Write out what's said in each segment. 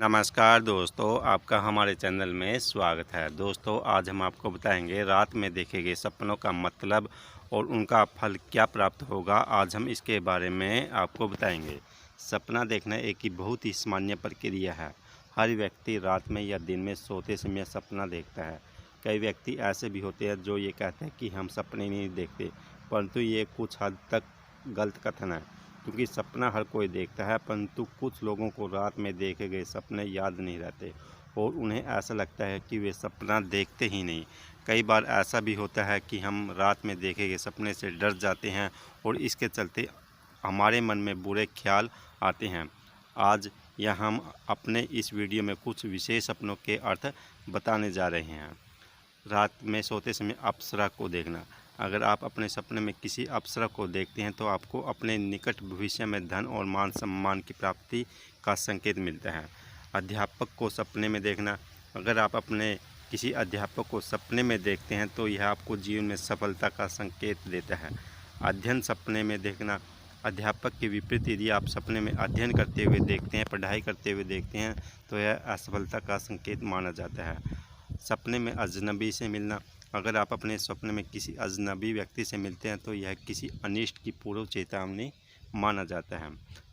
नमस्कार दोस्तों, आपका हमारे चैनल में स्वागत है। दोस्तों, आज हम आपको बताएंगे रात में देखे गए सपनों का मतलब और उनका फल क्या प्राप्त होगा। आज हम इसके बारे में आपको बताएंगे। सपना देखना एक ही बहुत ही सामान्य प्रक्रिया है। हर व्यक्ति रात में या दिन में सोते समय सपना देखता है। कई व्यक्ति ऐसे भी होते हैं जो ये कहते हैं कि हम सपने नहीं देखते, परंतु ये कुछ हद तक गलत कथन है, क्योंकि सपना हर कोई देखता है, परंतु कुछ लोगों को रात में देखे गए सपने याद नहीं रहते और उन्हें ऐसा लगता है कि वे सपना देखते ही नहीं। कई बार ऐसा भी होता है कि हम रात में देखे गए सपने से डर जाते हैं और इसके चलते हमारे मन में बुरे ख्याल आते हैं। आज यह हम अपने इस वीडियो में कुछ विशेष सपनों के अर्थ बताने जा रहे हैं। रात में सोते समय अप्सरा को देखना। अगर आप अपने सपने में किसी अप्सरा को देखते हैं तो आपको अपने निकट भविष्य में धन और मान सम्मान की प्राप्ति का संकेत मिलता है। अध्यापक को सपने में देखना। अगर आप अपने किसी अध्यापक को सपने में देखते हैं तो यह आपको जीवन में सफलता का संकेत देता है। अध्ययन सपने में देखना। अध्यापक के विपरीत यदि आप सपने में अध्ययन करते हुए देखते हैं, पढ़ाई करते हुए देखते हैं, तो यह असफलता का संकेत माना जाता है। सपने में अजनबी से मिलना। अगर आप अपने सपने में किसी अजनबी व्यक्ति से मिलते हैं तो यह किसी अनिष्ट की पूर्व चेतावनी माना जाता है।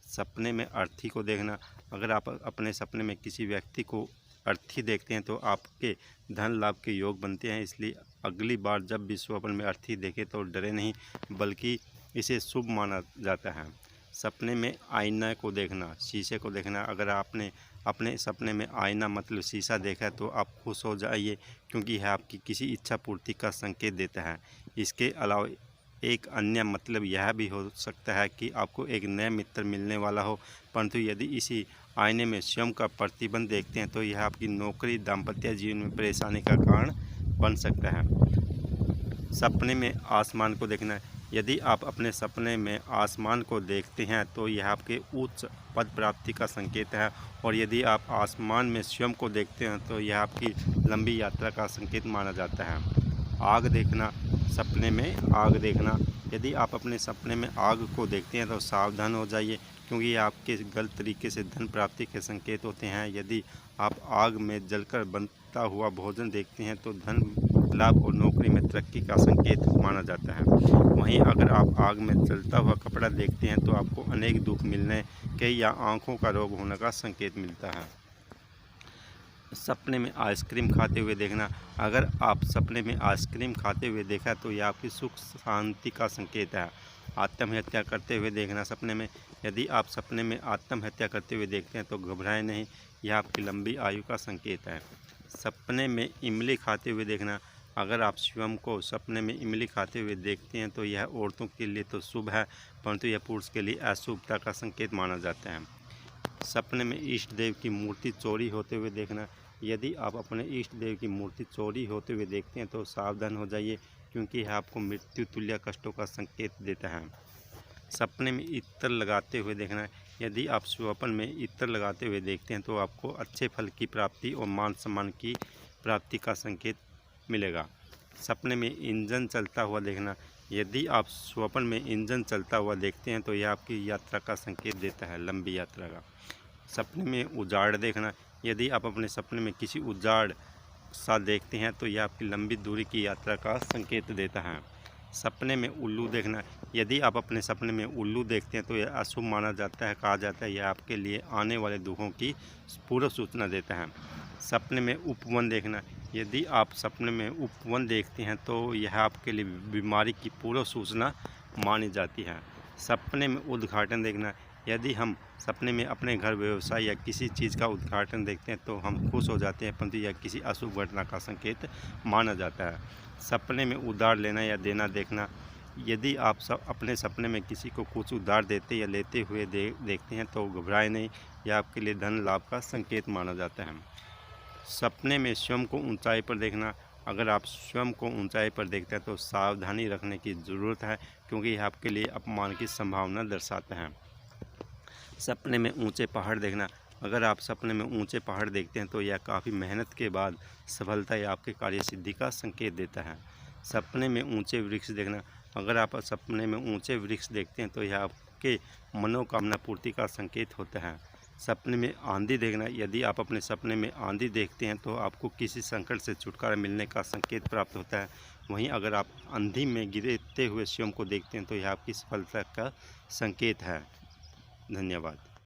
सपने में अर्थी को देखना। अगर आप अपने सपने में किसी व्यक्ति को अर्थी देखते हैं तो आपके धन लाभ के योग बनते हैं, इसलिए अगली बार जब भी स्वप्न में अर्थी देखें तो डरे नहीं, बल्कि इसे शुभ माना जाता है। सपने में आईना को देखना, शीशे को देखना। अगर आपने अपने सपने में आईना मतलब शीशा देखा है तो आप खुश हो जाइए, क्योंकि यह आपकी किसी इच्छा पूर्ति का संकेत देता है। इसके अलावा एक अन्य मतलब यह भी हो सकता है कि आपको एक नया मित्र मिलने वाला हो, परंतु यदि इसी आईने में स्वयं का प्रतिबिंब देखते हैं तो यह आपकी नौकरी, दाम्पत्य जीवन में परेशानी का कारण बन सकता है। सपने में आसमान को देखना। यदि आप अपने सपने में आसमान को देखते हैं तो यह आपके उच्च पद प्राप्ति का संकेत है, और यदि आप आसमान में स्वयं को देखते हैं तो यह आपकी लंबी यात्रा का संकेत माना जाता है। आग देखना। सपने में आग देखना। यदि आप अपने सपने में आग को देखते हैं तो सावधान हो जाइए, क्योंकि ये आपके गलत तरीके से धन प्राप्ति के संकेत होते हैं। यदि आप आग में जलकर बनता हुआ भोजन देखते हैं तो धन लाभ और नौकरी में तरक्की का संकेत माना जाता है। वहीं अगर आप आग में जलता हुआ कपड़ा देखते हैं तो आपको अनेक दुख मिलने के या आंखों का रोग होने का संकेत मिलता है। सपने में आइसक्रीम खाते हुए देखना। अगर आप सपने में आइसक्रीम खाते हुए देखा तो यह आपकी सुख शांति का संकेत है। आत्महत्या करते हुए देखना सपने में। यदि आप सपने में आत्महत्या करते हुए देखते हैं तो घबराएं नहीं, यह आपकी लंबी आयु का संकेत है। सपने में इमली खाते हुए देखना। अगर आप स्वयं को सपने में इमली खाते हुए देखते हैं तो यह औरतों के लिए तो शुभ है, परंतु यह पुरुष के लिए अशुभता का संकेत माना जाता है। सपने में इष्ट देव की मूर्ति चोरी होते हुए देखना। यदि आप अपने इष्ट देव की मूर्ति चोरी होते हुए देखते हैं तो सावधान हो जाइए, क्योंकि यह आपको मृत्यु तुल्य कष्टों का संकेत देता है। सपने में इत्र लगाते हुए देखना। यदि आप स्वप्न में इत्र लगाते हुए देखते हैं तो आपको अच्छे फल की प्राप्ति और मान सम्मान की प्राप्ति का संकेत मिलेगा। सपने में इंजन चलता हुआ देखना। यदि आप स्वप्न में इंजन चलता हुआ देखते हैं तो यह आपकी यात्रा का संकेत देता है, लंबी यात्रा का। सपने में उजाड़ देखना। यदि आप अपने सपने में किसी उजाड़ सा देखते हैं तो यह आपकी लंबी दूरी की यात्रा का संकेत देता है। सपने में उल्लू देखना। यदि आप अपने सपने में उल्लू देखते हैं तो यह अशुभ माना जाता है, कहा जाता है यह आपके लिए आने वाले दुखों की पूर्व सूचना देता है। सपने में उपवन देखना। यदि आप सपने में उपवन देखते हैं तो यह आपके लिए बीमारी की पूर्व सूचना मानी जाती है। सपने में उद्घाटन देखना। यदि हम सपने में अपने घर, व्यवसाय या किसी चीज़ का उद्घाटन देखते हैं तो हम खुश हो जाते हैं, परंतु यह किसी अशुभ घटना का संकेत माना जाता है। सपने में उधार लेना या देना देखना। यदि आप अपने सपने में किसी को कुछ उधार देते या लेते हुए देखते हैं तो घबराएं नहीं, यह आपके लिए धन लाभ का संकेत माना जाता है। सपने में स्वयं को ऊंचाई पर देखना। अगर आप स्वयं को ऊंचाई पर देखते हैं तो सावधानी रखने की ज़रूरत है, क्योंकि यह आपके लिए अपमान की संभावना दर्शाता है। सपने में ऊंचे पहाड़ देखना। अगर आप सपने में ऊंचे पहाड़ देखते हैं तो यह काफ़ी मेहनत के बाद सफलता या आपके कार्य सिद्धि का संकेत देता है। सपने में ऊंचे वृक्ष देखना। अगर आप सपने में ऊंचे वृक्ष देखते हैं तो यह आपके मनोकामना पूर्ति का संकेत होता है। सपने में आंधी देखना, यदि आप अपने सपने में आंधी देखते हैं तो आपको किसी संकट से छुटकारा मिलने का संकेत प्राप्त होता है। वहीं अगर आप आंधी में गिरते हुए शिवम को देखते हैं तो यह आपकी सफलता का संकेत है। धन्यवाद।